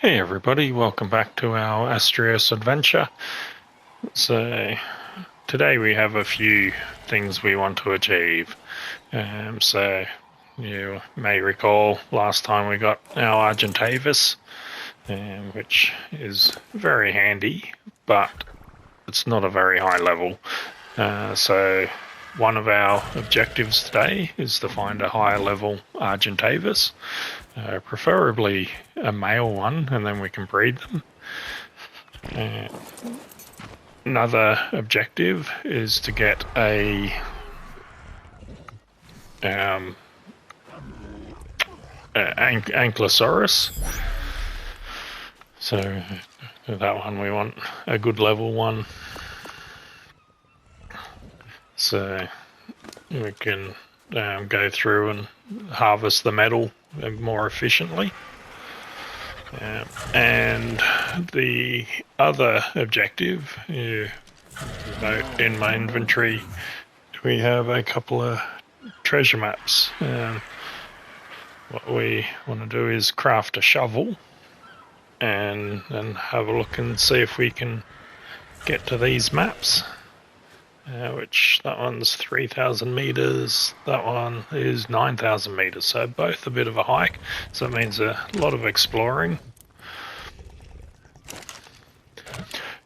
Hey everybody, welcome back to our Astraeos adventure. So today we have a few things we want to achieve. So you may recall last time we got our Argentavis, which is very handy, but it's not a very high level. So one of our objectives today is to find a higher level Argentavis, preferably a male one, and then we can breed them. Another objective is to get a Ankylosaurus. So that one we want a good level one, so we can go through and harvest the metal more efficiently. And the other objective, note in my inventory, we have a couple of treasure maps. What we want to do is craft a shovel and have a look and see if we can get to these maps. Which that one's 3,000 meters, that one is 9,000 meters, so both a bit of a hike, so it means a lot of exploring.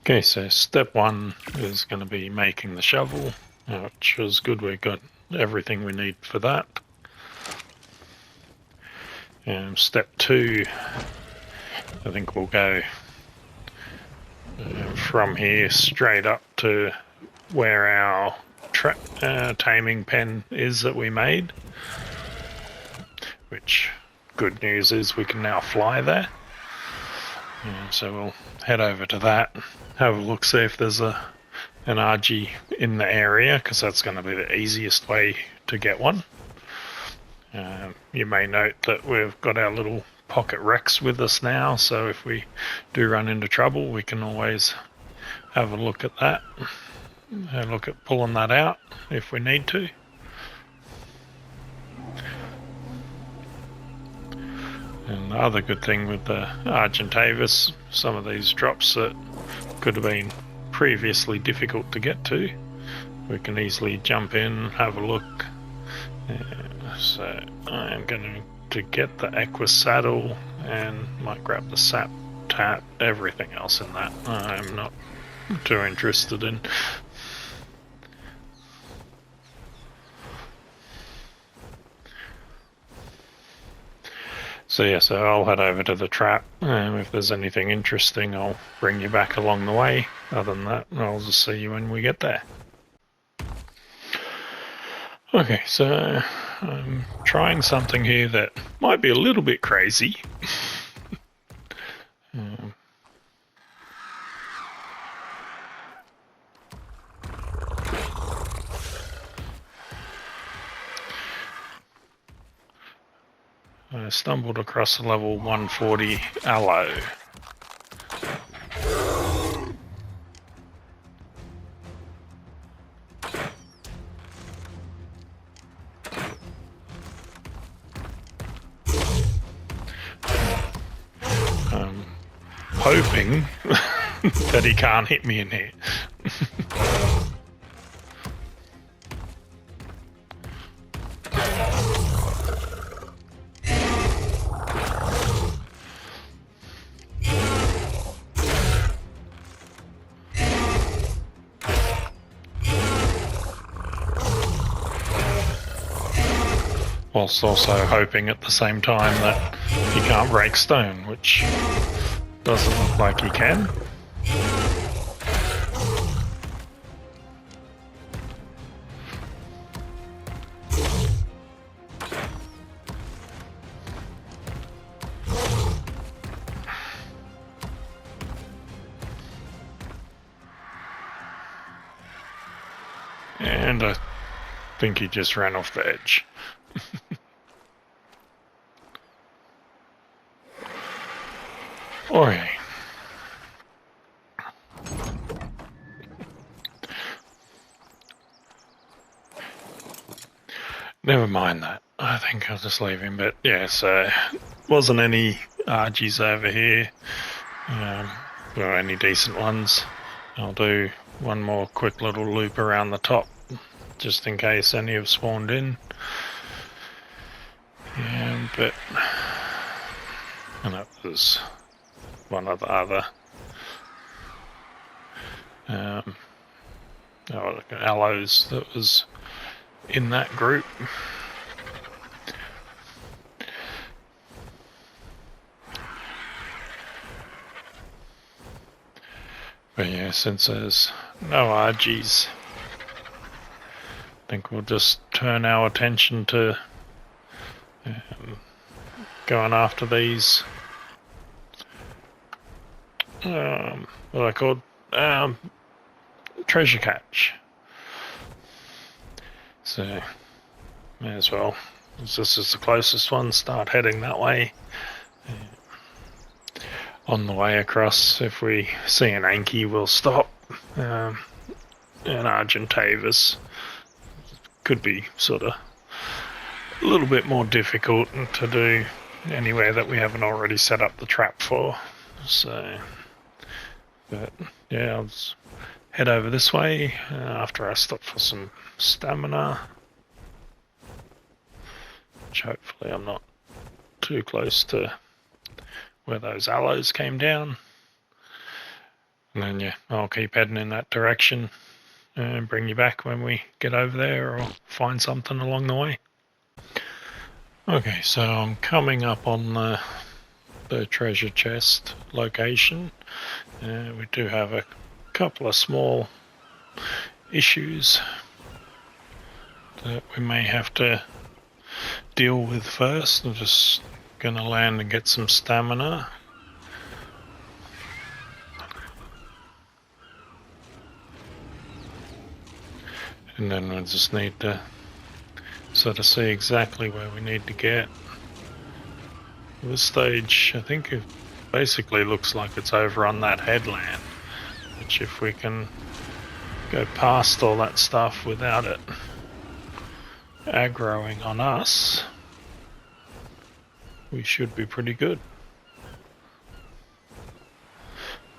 Okay, so step one is going to be making the shovel, which is good, we've got everything we need for that. Step two, I think we'll go from here straight up to where our taming pen is that we made, which good news is we can now fly there. So we'll head over to that, have a look, see if there's an RG in the area, because that's going to be the easiest way to get one. You may note that we've got our little pocket Rex with us now, so if we do run into trouble we can always have a look at that. Look at pulling that out if we need to. And the other good thing with the Argentavis, some of these drops that could have been previously difficult to get to, we can easily jump in, have a look. So I'm going to get the Equus saddle and might grab the sap tap. Everything else in that I'm not too interested in. So yeah, so I'll head over to the trap. If there's anything interesting, I'll bring you back along the way. Other than that, I'll just see you when we get there. Okay, so I'm trying something here that might be a little bit crazy. I stumbled across a level 140 aloe. I'm hoping that he can't hit me in here. Whilst also hoping at the same time that he can't break stone, which doesn't look like he can. And I think he just ran off the edge. Okay. Never mind that. I think I'll just leave him, but yeah, so wasn't any argies over here, or any decent ones. I'll do one more quick little loop around the top, just in case any have spawned in. And that was one of the other aloes that was in that group. But yeah, since there's no argies, I think we'll just turn our attention to going after these what I called treasure catch. So may as well, as this is the closest one, start heading that way. On the way across, if we see an Anki, we'll stop. An Argentavis could be sort of a little bit more difficult to do anywhere that we haven't already set up the trap for. So, but yeah, I'll just head over this way after I stop for some stamina, which hopefully I'm not too close to where those aloes came down. And then yeah, I'll keep heading in that direction and bring you back when we get over there or find something along the way. Okay, so I'm coming up on the treasure chest location. We do have a couple of small issues that we may have to deal with first. I'm just gonna land and get some stamina. And then we just need to sort of see exactly where we need to get. At this stage, I think it basically looks like it's over on that headland, which if we can go past all that stuff without it aggroing on us, we should be pretty good.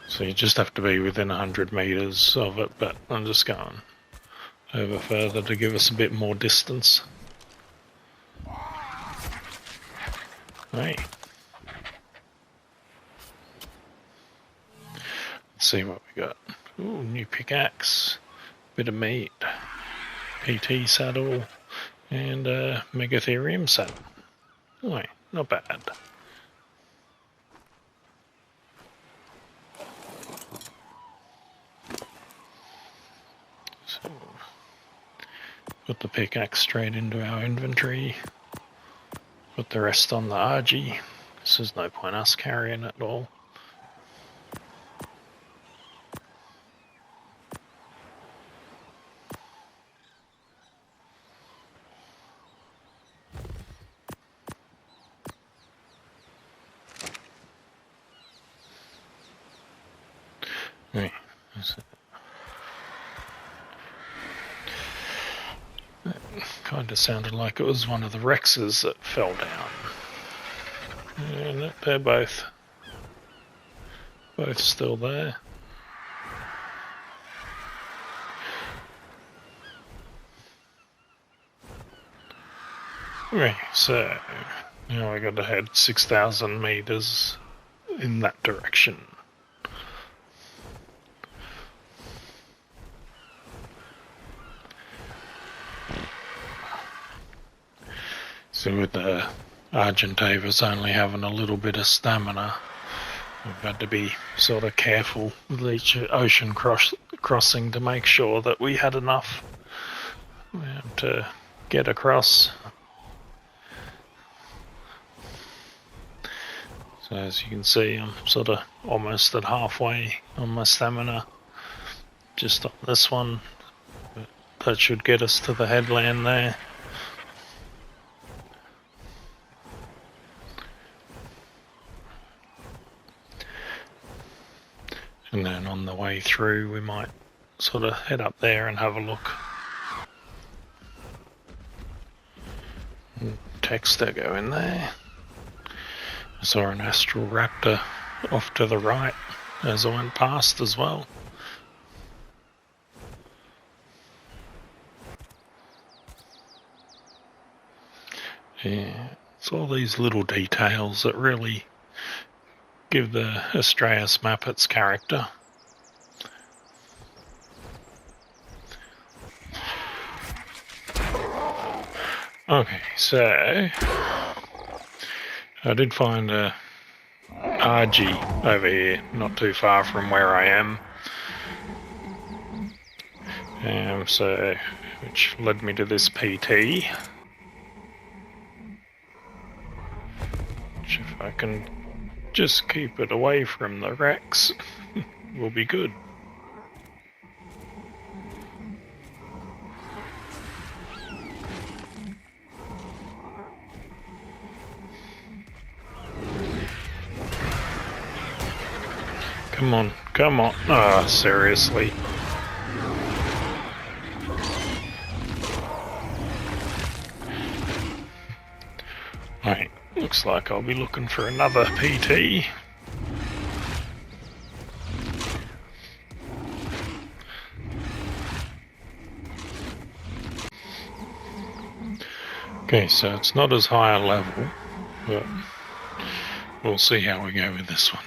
So you just have to be within 100 meters of it, but I'm just going over further to give us a bit more distance. Right. Let's see what we got. Ooh, new pickaxe, bit of meat, PT saddle, and a Megatherium saddle. Oh, not bad. So, put the pickaxe straight into our inventory. Put the rest on the RG. This is no point us carrying it at all. Right. That kind of sounded like it was one of the Rexes that fell down. And they're both still there. Okay, so now I got to head 6,000 meters in that direction. So with the Argentavis only having a little bit of stamina, we've had to be sort of careful with each ocean crossing to make sure that we had enough to get across. So as you can see, I'm sort of almost at halfway on my stamina just on this one, but that should get us to the headland there. And then on the way through we might sort of head up there and have a look. Texter go in there. I saw an astral raptor off to the right as I went past as well. Yeah, it's all these little details that really give the Astraeos map its character. Okay, so I did find a RG over here, not too far from where I am. Which led me to this PT. Which, if I can just keep it away from the wrecks, will be good. Come on, come on. Ah, oh, seriously. Right, looks like I'll be looking for another PT. Okay, so it's not as high a level, but we'll see how we go with this one.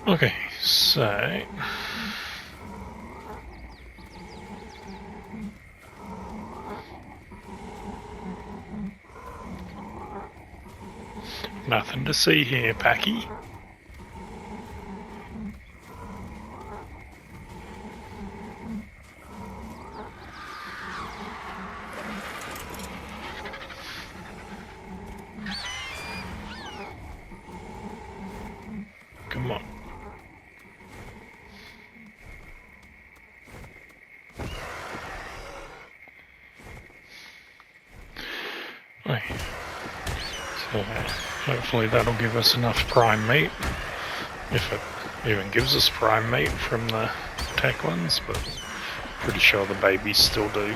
Okay, so nothing to see here, Packy. Come on. Right. So hopefully that'll give us enough prime meat, if it even gives us prime meat from the tech ones, but pretty sure the babies still do.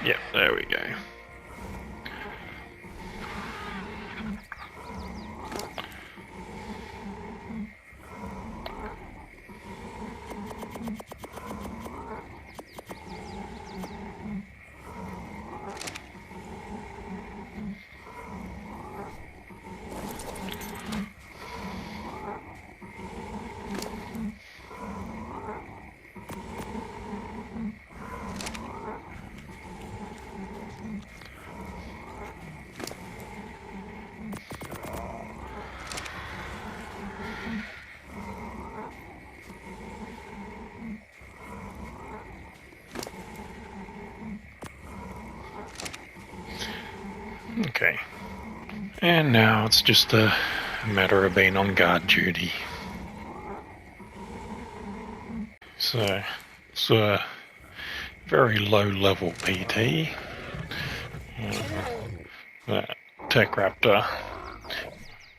Yep, there we go. Okay, and now it's just a matter of being on guard duty. So it's a very low level PT. That Tech Raptor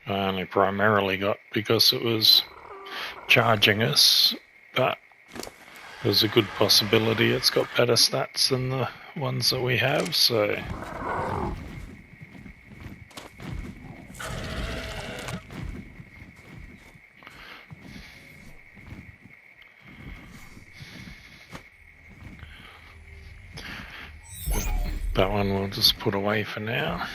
I only primarily got because it was charging us, but there's a good possibility it's got better stats than the ones that we have, so That one we'll just put away for now.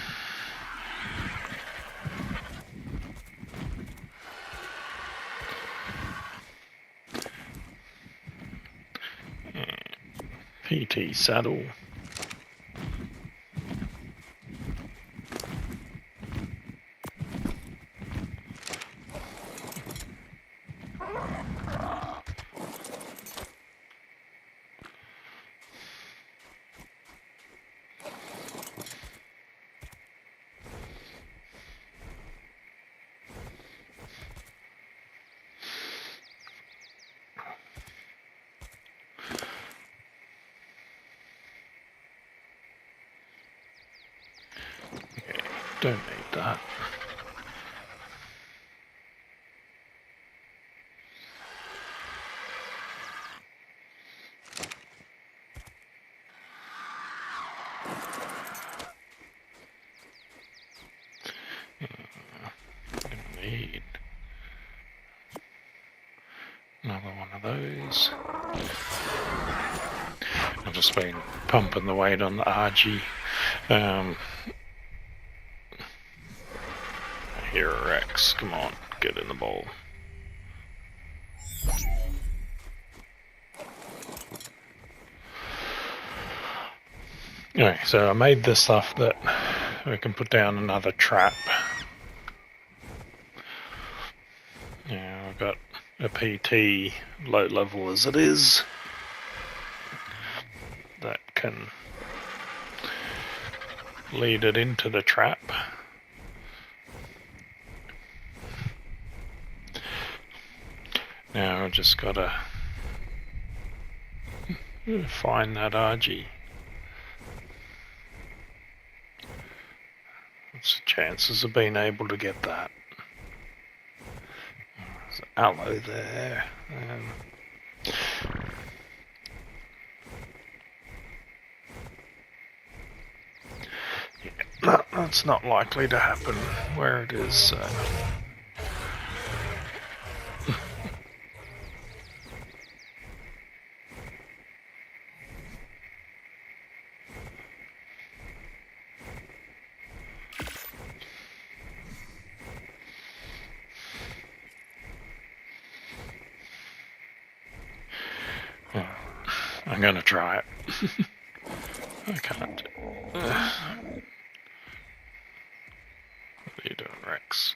PT saddle. Don't need that. Need another one of those. I've just been pumping the weight on the RG. Here, Rex, come on, get in the bowl. Anyway, so I made this stuff that we can put down another trap. Yeah, I've got a PT, low level as it is, that can lead it into the trap. Now I've just got to find that RG. What's the chances of being able to get that? There's an aloe there. Yeah, that's not likely to happen where it is. So. I'm gonna try it. I can't. What are you doing, Rex?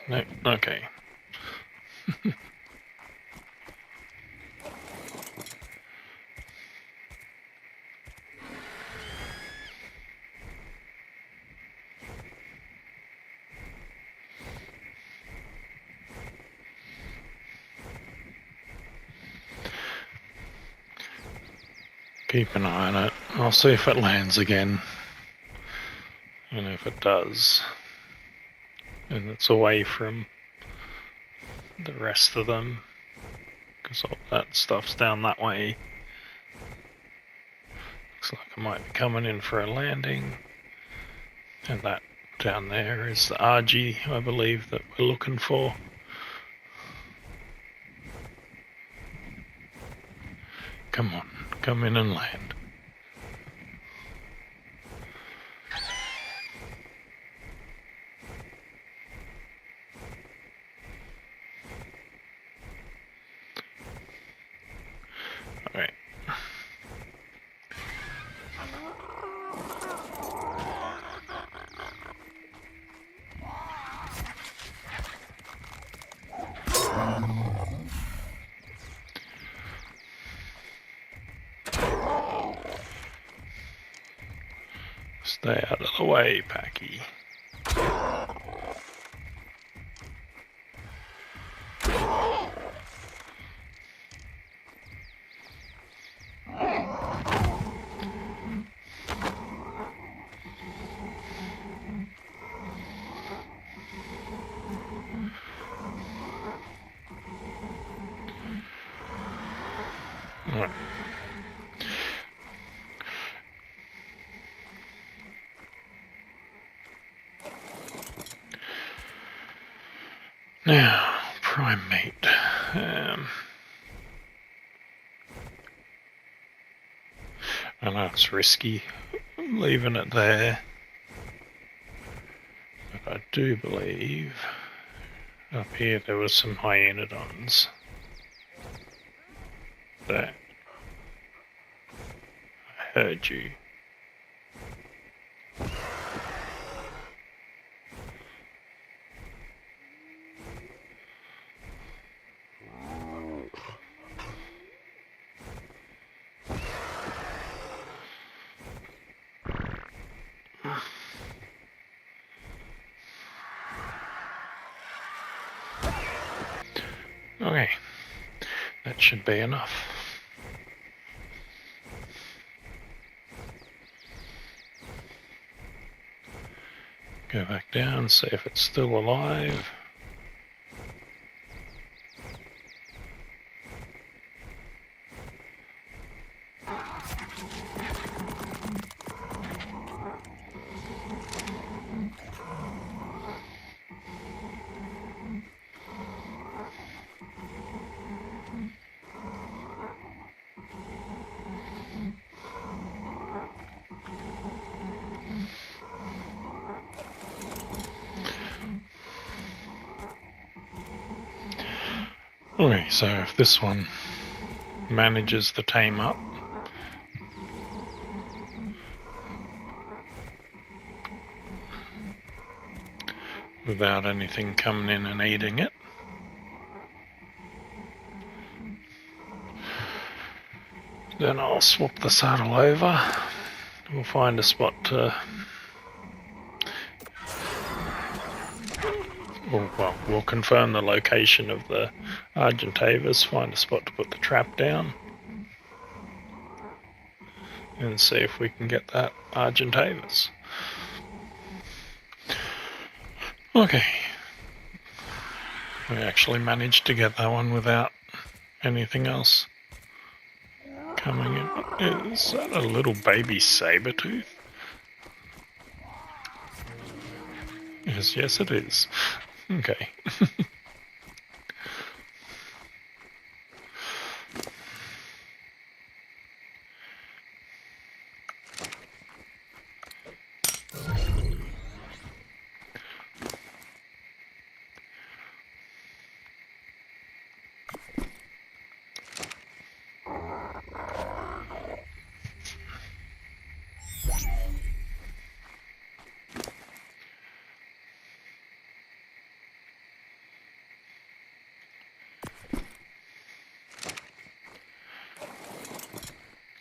No, okay. Keep an eye on it. I'll see if it lands again. And if it does, and it's away from the rest of them, because all that stuff's down that way. Looks like I might be coming in for a landing. And that down there is the RG, I believe, that we're looking for. Come on, come in and land. Alright. Stay out of the way, Packy. Right. Now, primate. know it's risky leaving it there, but I do believe up here there were some hyaenodons that I heard you. Okay, that should be enough. Go back down, see if it's still alive. Okay, so if this one manages to tame up, without anything coming in and eating it, then I'll swap the saddle over. We'll find a spot to... well, we'll confirm the location of the Argentavis, find a spot to put the trap down, and see if we can get that Argentavis. Okay. We actually managed to get that one without anything else coming in. Is that a little baby saber-tooth? Yes, it is. Okay.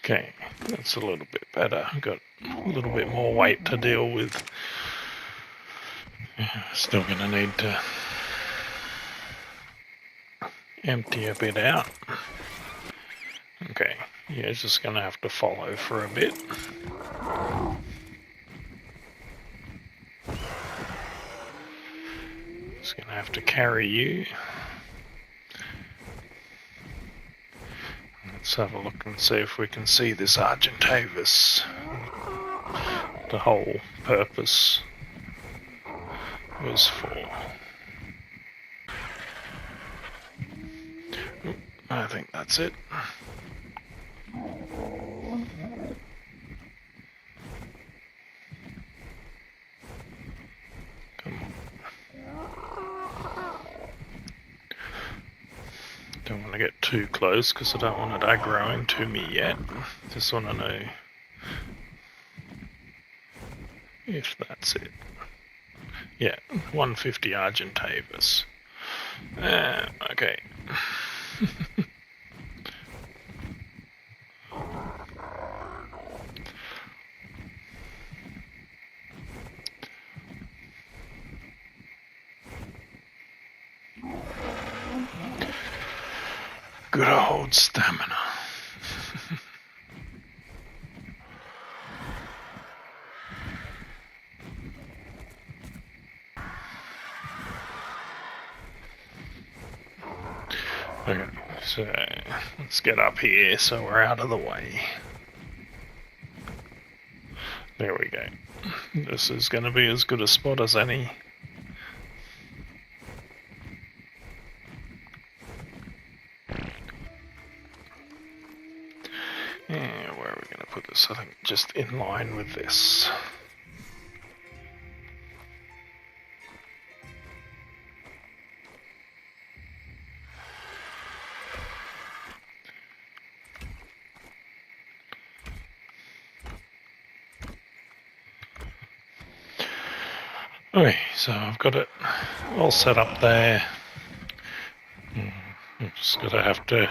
Okay, that's a little bit better. I've got a little bit more weight to deal with. Still gonna need to empty a bit out. Okay, yeah, just gonna have to follow for a bit. Just gonna have to carry you. Let's have a look and see if we can see this Argentavis. The whole purpose was for... I think that's it. Come on. Don't want to get too close because I don't want it aggroing to me yet. Just want to know if that's it. Yeah, 150 Argentavis. Okay. Good old stamina. Okay, so let's get up here so we're out of the way. There we go. This is going to be as good a spot as any. Yeah, where are we going to put this, I think, just in line with this. Okay, so I've got it all set up there. I'm just gonna have to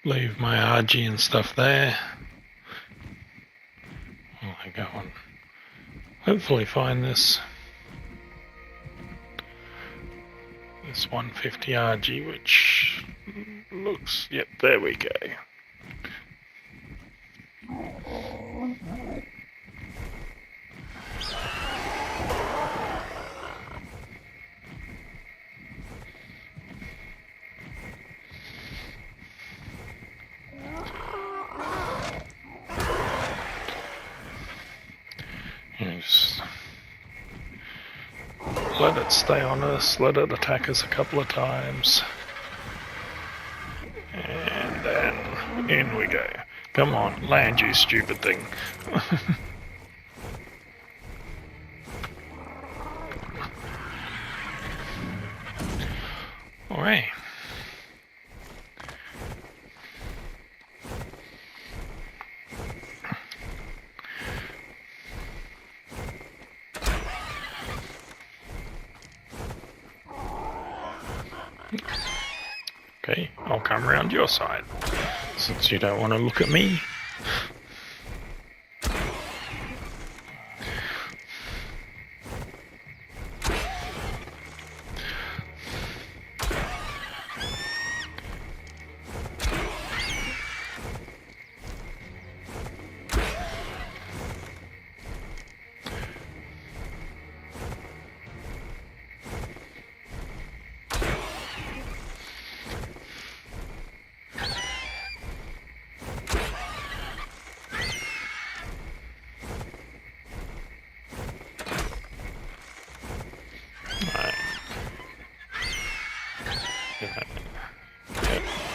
leave my RG and stuff there. While I go and hopefully find this 150 RG, which looks, yep, there we go. Just let it stay on us, let it attack us a couple of times. And then in we go. Come on, land, you stupid thing. Alright. Okay, I'll come around your side, since you don't want to look at me.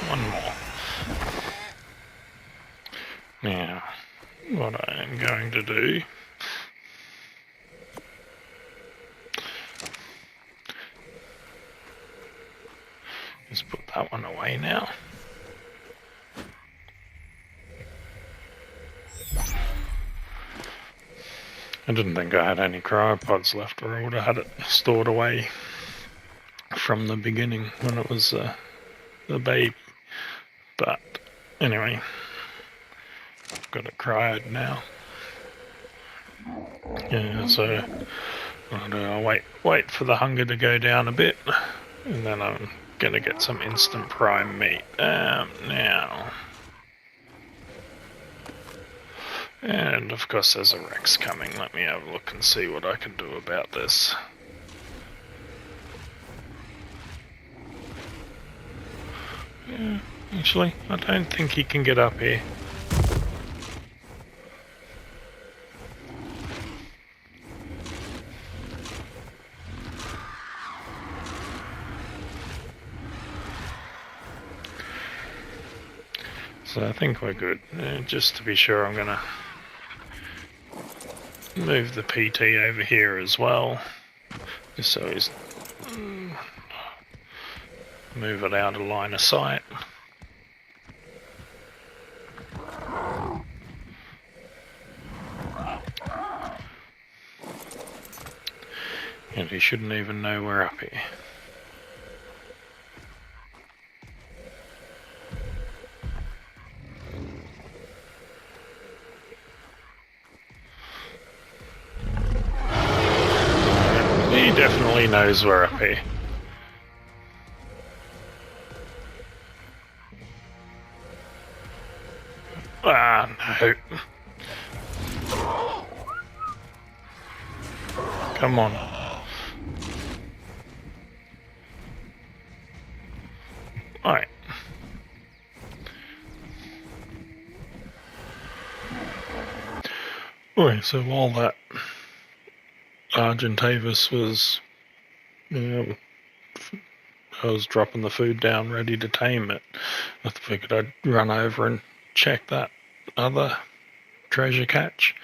One more. Now, what I am going to do is put that one away now. I didn't think I had any cryopods left, or I would have had it stored away from the beginning when it was the babe. But anyway, I've got it cryoed now. Yeah, so I'll wait for the hunger to go down a bit, and then I'm gonna get some instant prime meat now. And of course there's a Rex coming. Let me have a look and see what I can do about this. Yeah, actually, I don't think he can get up here. So I think we're good. Just to be sure, I'm gonna move the PT over here as well, just so he's move it out of line of sight. And he shouldn't even know we're up here. He definitely knows we're up here. Ah, no. Come on. Alright. Alright, so while that Argentavis was, I was dropping the food down ready to tame it, I figured I'd run over and check that other treasure catch.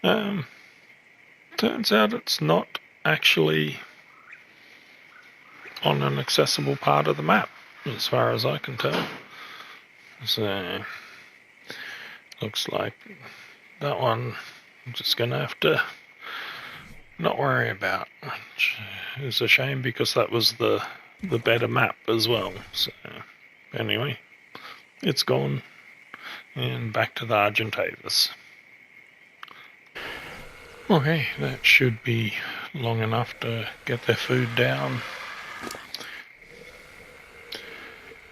Turns out it's not actually on an accessible part of the map, as far as I can tell. So, looks like that one I'm just gonna have to not worry about, which is a shame because that was the better map as well. So, anyway, it's gone, and back to the Argentavis. Okay, that should be long enough to get their food down.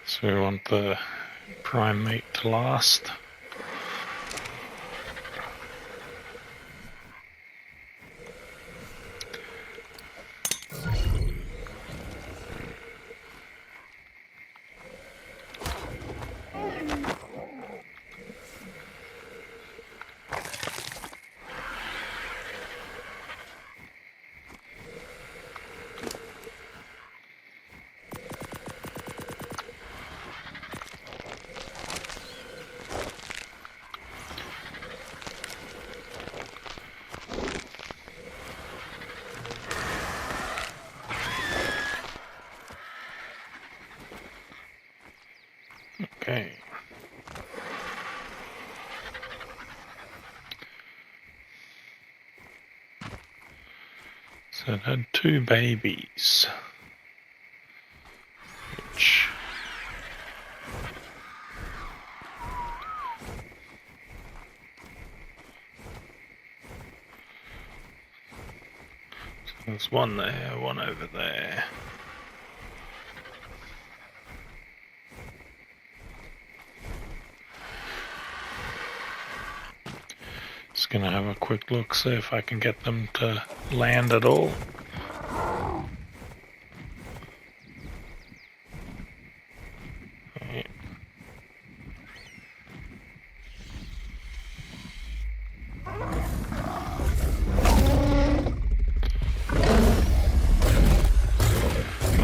So we want the prime meat to last. Okay. So it had 2 babies, which so there's one there, one over there. Just gonna have a quick look, see if I can get them to land at all. Right.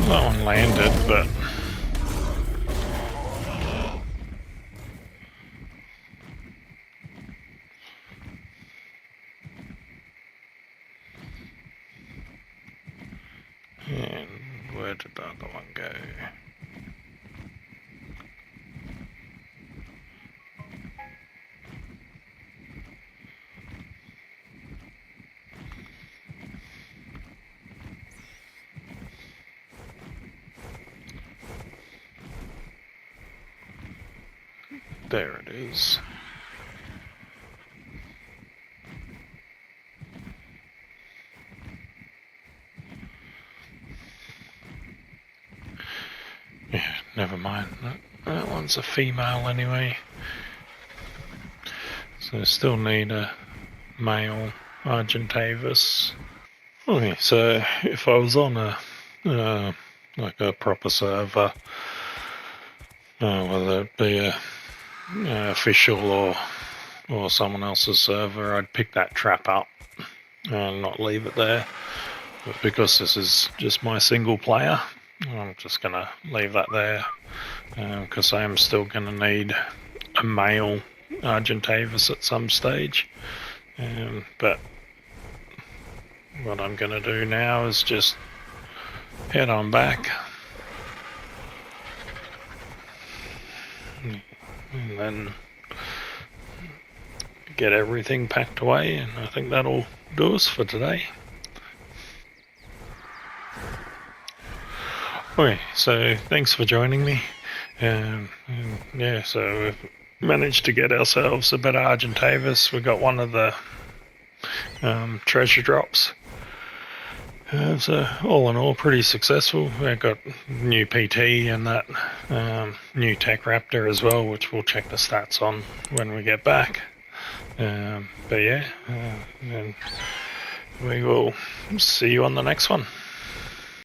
That one landed, but and where did the other one go? There it is. Yeah, never mind. That one's a female anyway. So I still need a male Argentavis. Okay, so if I was on a like a proper server, whether it be a official or someone else's server, I'd pick that trap up and not leave it there. But because this is just my single player, I'm just gonna leave that there because I am still gonna need a male Argentavis at some stage. But what I'm gonna do now is just head on back and then get everything packed away, and I think that'll do us for today. Okay, so thanks for joining me. And yeah, so we've managed to get ourselves a better Argentavis. We got one of the treasure drops. So all in all, pretty successful. We got new PT and that new Tech Raptor as well, which we'll check the stats on when we get back. But yeah, and we will see you on the next one.